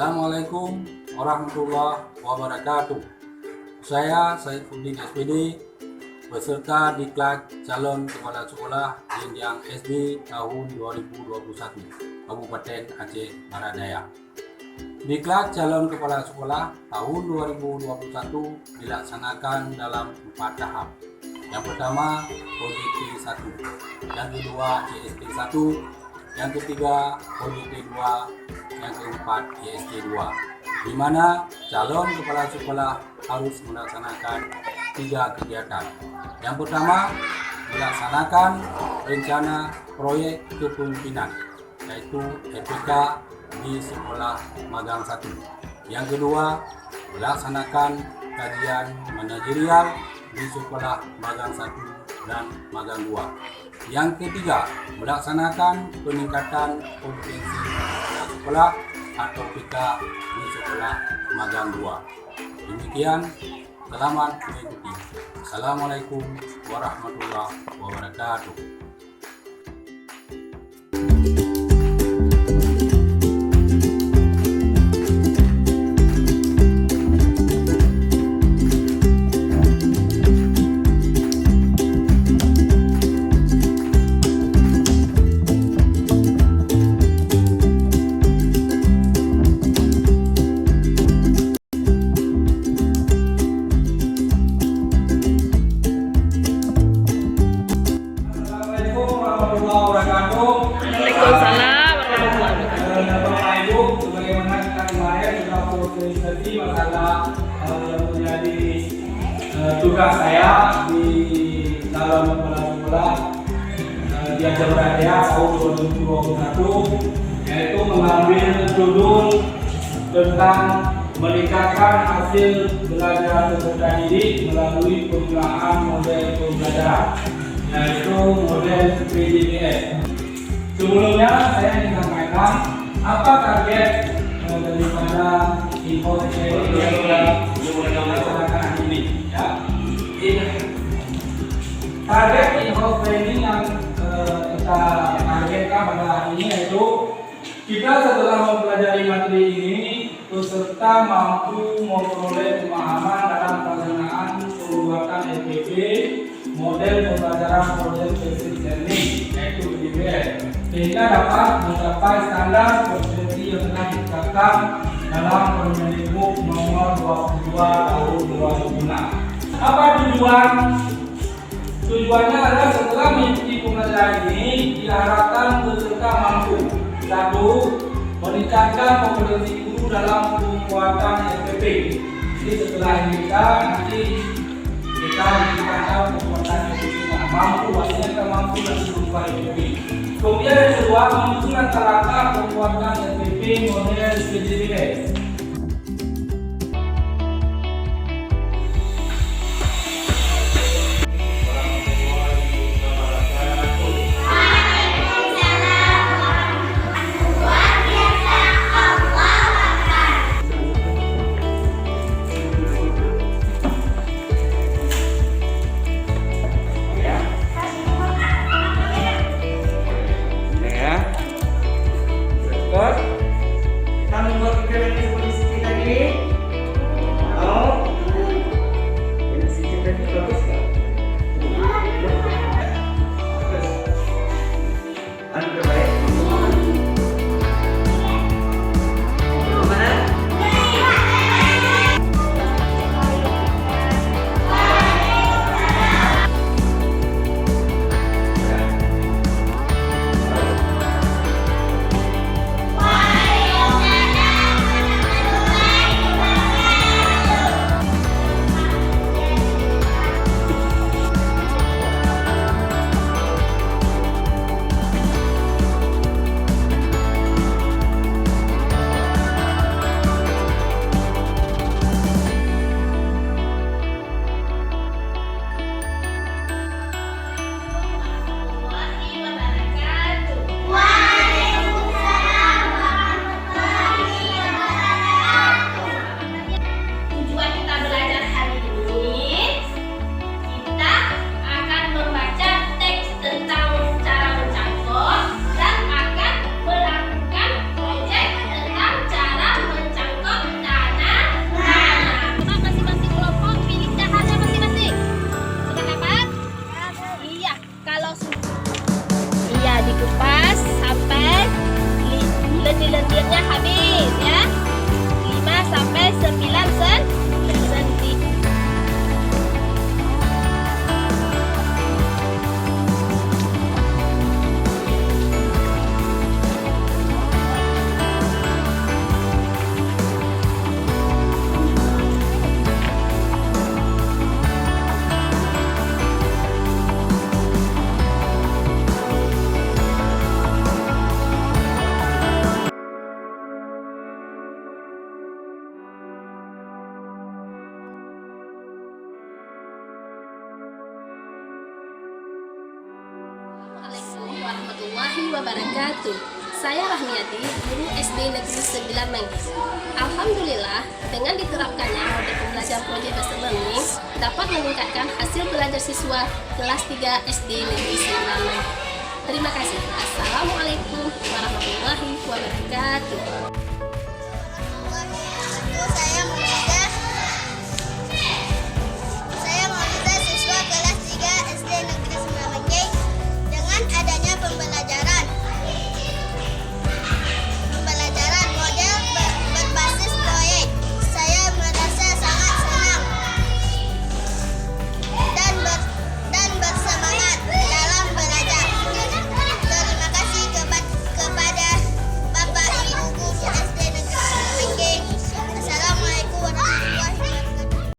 Assalamualaikum warahmatullahi wabarakatuh. Saya Saifuddin SPD, peserta Diklat Calon Kepala Sekolah Jenjang SD tahun 2021, Kabupaten Aceh Barat Daya. Diklat Calon Kepala Sekolah tahun 2021 dilaksanakan dalam 4 tahap. Yang pertama, OJT 1, yang kedua CST 1, yang ketiga OJT 2, yang keempat IST 2, di mana calon kepala sekolah harus melaksanakan 3 kegiatan. Yang pertama, melaksanakan rencana proyek kepemimpinan, yaitu RPK di sekolah magang 1. Yang kedua, melaksanakan kajian manajerial di sekolah magang 1 dan magang 2. Yang ketiga, melaksanakan peningkatan kompetensi sekolah atau PK di sekolah magang 2. Demikian, selamat mengikuti. Assalamualaikum warahmatullahi wabarakatuh. Waalaikumsalam warahmatullahi wabarakatuh. Bapak Ibu, sebagaimana kita kemarin sudah sosialisasi masalah yang menjadi tugas saya di dalam kepala sekolah di Aceh Barat Daya tahun 2021, yaitu mengambil judul tentang meningkatkan hasil belajar peserta didik melalui penggunaan model pembelajaran, yaitu model PDBS. Sebelumnya saya ingin sampaikan apa target daripada info sharing yang dilaksanakan ini. Ya. Target info sharing yang kita targetkan pada hari ini yaitu kita setelah mempelajari materi ini, peserta mampu memperoleh pemahaman dalam pelaksanaan pembuatan SPP model pembelajaran model basic learning, yaitu PDBS, sehingga dapat mencapai standar kompetensi yang telah ditetapkan dalam Permendikbud nomor 22 tahun 2006. Apa tujuan? Tujuannya adalah setelah mengikuti pembelajaran ini diharapkan peserta mampu: 1. Meningkatkan kompetensi guru dalam pembuatan SPP. Jadi setelah ini kita meningkatkan pembuatan SPP mampu, artinya kita mampu dan pembuatan SPP. Kemudian yang kedua, menyusun langkah pembuatan SPP model PDBS. Kita membuat implementasi polisi kita ini. Mau? Polisi kita ini bagus kan? Bagus. Anu terbaik. Mana? warahmatullahi wabarakatuh. Saya Rahmiati, guru SD Negeri 9 Manggis. Alhamdulillah, dengan diterapkannya model pembelajaran project based learning dapat meningkatkan hasil belajar siswa kelas 3 SD Negeri 9 Manggis. Terima kasih. Assalamualaikum warahmatullahi wabarakatuh.